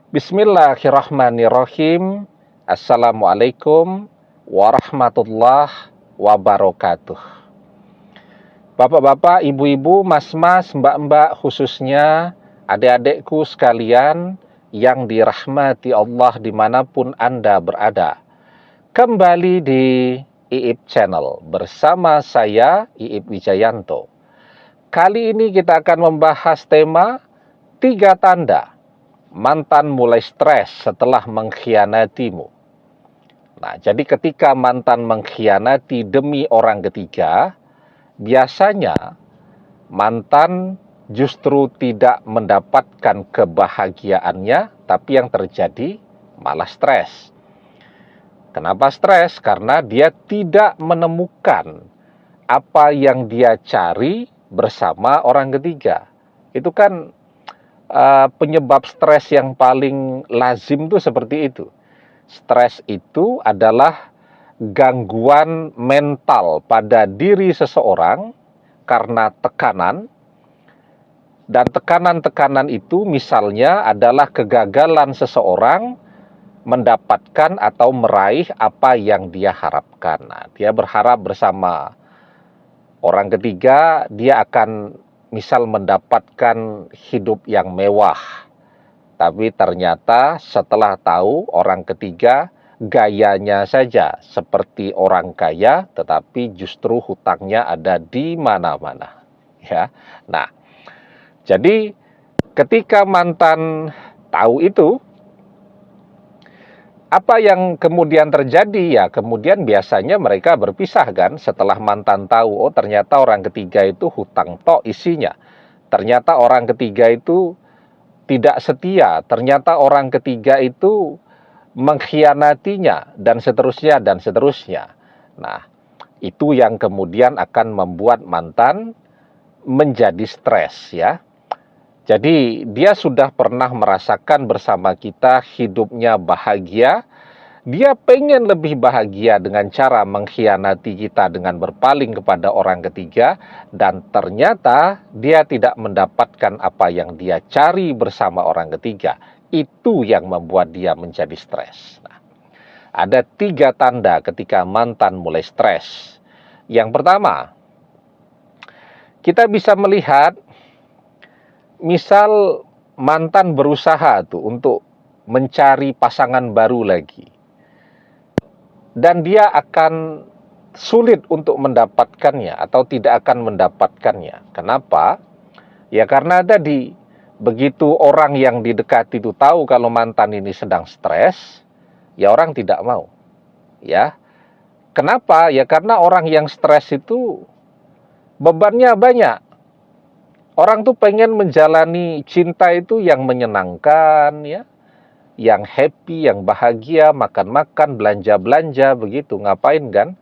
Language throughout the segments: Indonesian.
Bismillahirrahmanirrahim. Assalamualaikum warahmatullahi wabarakatuh. Bapak-bapak, ibu-ibu, mas-mas, mbak-mbak, khususnya adik-adikku sekalian yang dirahmati Allah dimanapun Anda berada. Kembali di IIP Channel bersama saya, IIP Wijayanto. Kali ini kita akan membahas tema 3 tanda mantan mulai stres setelah mengkhianatimu. Nah, jadi ketika mantan mengkhianati demi orang ketiga, biasanya mantan justru tidak mendapatkan kebahagiaannya, tapi yang terjadi malah stres. Kenapa stres? Karena dia tidak menemukan apa yang dia cari bersama orang ketiga. Itu kan penyebab stres yang paling lazim itu seperti itu. Stres itu adalah gangguan mental pada diri seseorang karena tekanan, dan tekanan-tekanan itu misalnya adalah kegagalan seseorang mendapatkan atau meraih apa yang dia harapkan. Nah, dia berharap bersama orang ketiga dia akan misal mendapatkan hidup yang mewah, tapi ternyata setelah tahu orang ketiga gayanya saja seperti orang kaya, tetapi justru hutangnya ada di mana-mana. Ya, nah, jadi ketika mantan tahu itu, apa yang kemudian terjadi? Ya, kemudian biasanya mereka berpisah kan setelah mantan tahu, oh ternyata orang ketiga itu hutang tok isinya. Ternyata orang ketiga itu tidak setia, ternyata orang ketiga itu mengkhianatinya, dan seterusnya, dan seterusnya. Nah, itu yang kemudian akan membuat mantan menjadi stres ya. Jadi dia sudah pernah merasakan bersama kita hidupnya bahagia, dia pengen lebih bahagia dengan cara mengkhianati kita dengan berpaling kepada orang ketiga, dan ternyata dia tidak mendapatkan apa yang dia cari bersama orang ketiga. Itu yang membuat dia menjadi stres. Nah, ada 3 tanda ketika mantan mulai stres. Yang pertama, kita bisa melihat misal mantan berusaha tuh untuk mencari pasangan baru lagi, dan dia akan sulit untuk mendapatkannya atau tidak akan mendapatkannya. Kenapa? Ya karena tadi, begitu orang yang didekati itu tahu kalau mantan ini sedang stres, ya orang tidak mau. Ya. Kenapa? Ya karena orang yang stres itu bebannya banyak. Orang tuh pengen menjalani cinta itu yang menyenangkan ya, yang happy, yang bahagia, makan-makan, belanja-belanja begitu. Ngapain kan?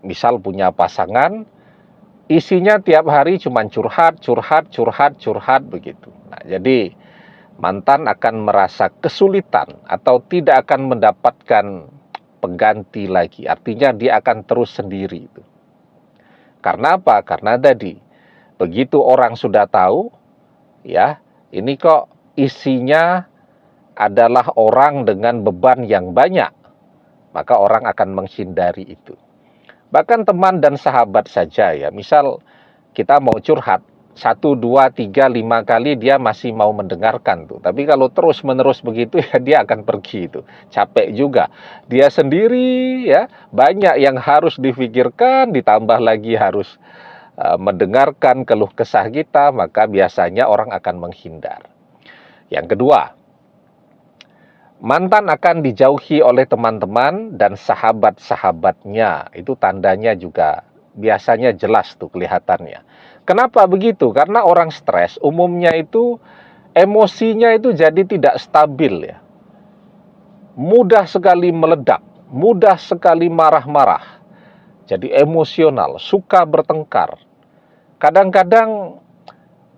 Misal punya pasangan, isinya tiap hari cuma curhat begitu. Nah, jadi mantan akan merasa kesulitan atau tidak akan mendapatkan pengganti lagi. Artinya dia akan terus sendiri itu. Karena apa? Karena tadi, begitu orang sudah tahu, ya, ini kok isinya adalah orang dengan beban yang banyak, maka orang akan menghindari itu. Bahkan teman dan sahabat saja ya, misal kita mau curhat 1, 2, 3, 5 kali dia masih mau mendengarkan tuh. Tapi kalau terus-menerus begitu ya dia akan pergi itu. Capek juga. Dia sendiri ya, banyak yang harus difikirkan, ditambah lagi harus mendengarkan keluh kesah kita, maka biasanya orang akan menghindar. Yang kedua, mantan akan dijauhi oleh teman-teman dan sahabat-sahabatnya. Itu tandanya juga biasanya jelas tuh kelihatannya. Kenapa begitu? Karena orang stres umumnya itu emosinya itu jadi tidak stabil ya. Mudah sekali meledak, mudah sekali marah-marah. Jadi emosional, suka bertengkar. Kadang-kadang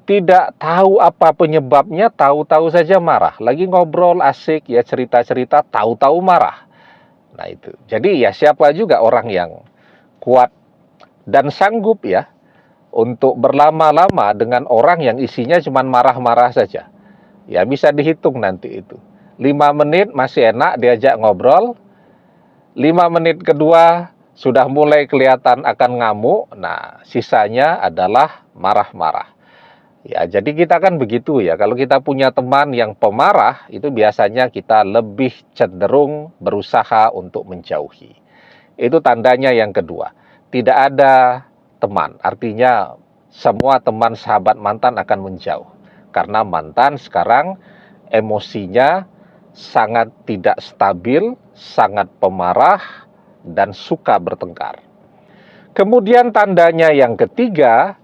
tidak tahu apa penyebabnya, tahu-tahu saja marah. Lagi ngobrol asik ya, cerita-cerita, tahu-tahu marah. Nah itu. Jadi ya siapa juga orang yang kuat dan sanggup ya untuk berlama-lama dengan orang yang isinya cuma marah-marah saja. Ya bisa dihitung nanti itu. 5 menit masih enak diajak ngobrol, 5 menit kedua sudah mulai kelihatan akan ngamuk, nah sisanya adalah marah-marah. Ya, jadi kita kan begitu ya, kalau kita punya teman yang pemarah, itu biasanya kita lebih cenderung berusaha untuk menjauhi. Itu tandanya yang kedua, tidak ada teman, artinya semua teman sahabat mantan akan menjauh. Karena mantan sekarang emosinya sangat tidak stabil, sangat pemarah, dan suka bertengkar. Kemudian tandanya yang ketiga,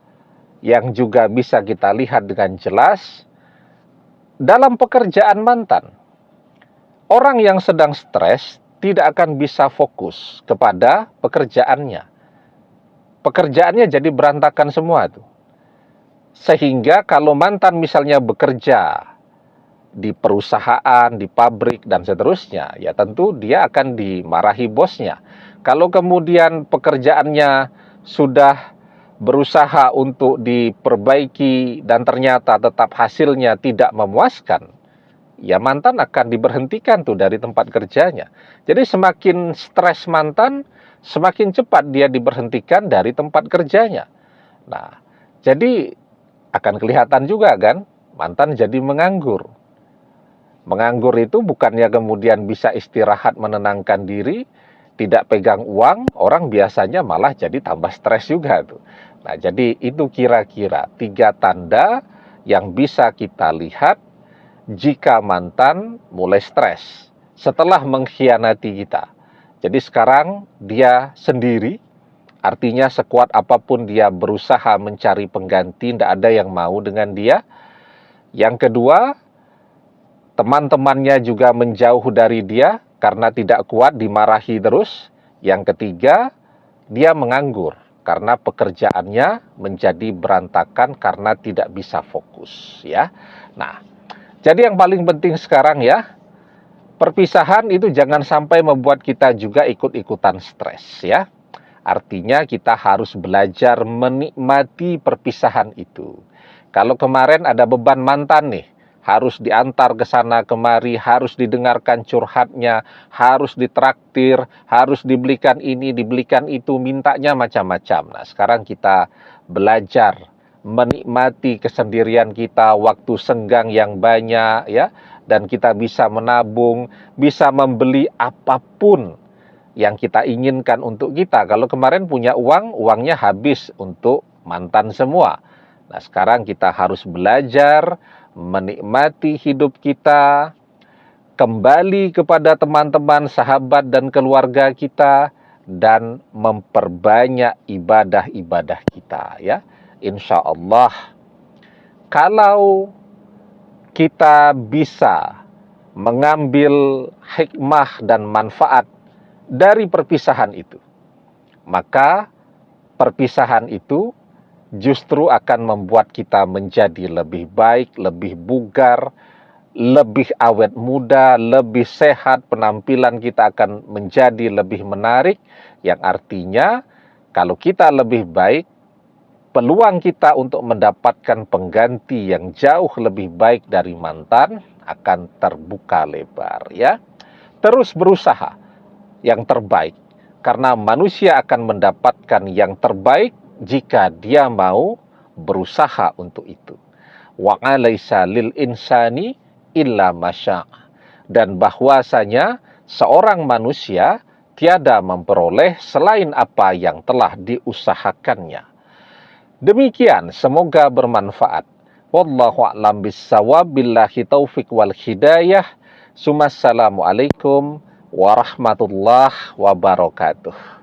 yang juga bisa kita lihat dengan jelas, dalam pekerjaan mantan, orang yang sedang stres tidak akan bisa fokus kepada pekerjaannya. Pekerjaannya jadi berantakan semua tuh. Sehingga kalau mantan misalnya bekerja di perusahaan, di pabrik, dan seterusnya, ya tentu dia akan dimarahi bosnya. Kalau kemudian pekerjaannya sudah berusaha untuk diperbaiki dan ternyata tetap hasilnya tidak memuaskan, ya mantan akan diberhentikan tuh dari tempat kerjanya. Jadi semakin stres mantan, semakin cepat dia diberhentikan dari tempat kerjanya. Nah, jadi akan kelihatan juga kan, mantan jadi menganggur. Menganggur itu bukannya kemudian bisa istirahat menenangkan diri, tidak pegang uang, orang biasanya malah jadi tambah stres juga tuh. Nah, jadi itu kira-kira 3 tanda yang bisa kita lihat jika mantan mulai stres setelah mengkhianati kita. Jadi sekarang dia sendiri, artinya sekuat apapun dia berusaha mencari pengganti, tidak ada yang mau dengan dia. Yang kedua, teman-temannya juga menjauh dari dia karena tidak kuat dimarahi terus. Yang ketiga, dia menganggur karena pekerjaannya menjadi berantakan karena tidak bisa fokus ya. Nah, jadi yang paling penting sekarang ya, perpisahan itu jangan sampai membuat kita juga ikut-ikutan stres ya. Artinya kita harus belajar menikmati perpisahan itu. Kalau kemarin ada beban mantan nih, harus diantar ke sana kemari, harus didengarkan curhatnya, harus ditraktir, harus dibelikan ini, dibelikan itu, mintanya macam-macam. Nah, sekarang kita belajar menikmati kesendirian kita, waktu senggang yang banyak ya, dan kita bisa menabung, bisa membeli apapun yang kita inginkan untuk kita. Kalau kemarin punya uang, uangnya habis untuk mantan semua. Nah, sekarang kita harus belajar menikmati hidup kita, kembali kepada teman-teman, sahabat, dan keluarga kita, dan memperbanyak ibadah-ibadah kita ya. Insya Allah, kalau kita bisa mengambil hikmah dan manfaat dari perpisahan itu, maka perpisahan itu justru akan membuat kita menjadi lebih baik, lebih bugar, lebih awet muda, lebih sehat, penampilan kita akan menjadi lebih menarik, yang artinya kalau kita lebih baik, peluang kita untuk mendapatkan pengganti yang jauh lebih baik dari mantan akan terbuka lebar ya. Terus berusaha yang terbaik, karena manusia akan mendapatkan yang terbaik jika dia mau berusaha untuk itu. Wa 'alaisa lil insani illa masya'. Dan bahwasanya seorang manusia tiada memperoleh selain apa yang telah diusahakannya. Demikian, semoga bermanfaat. Wallahu a'lam bissawab, billahi taufik wal hidayah. Assalamualaikum warahmatullahi wabarakatuh.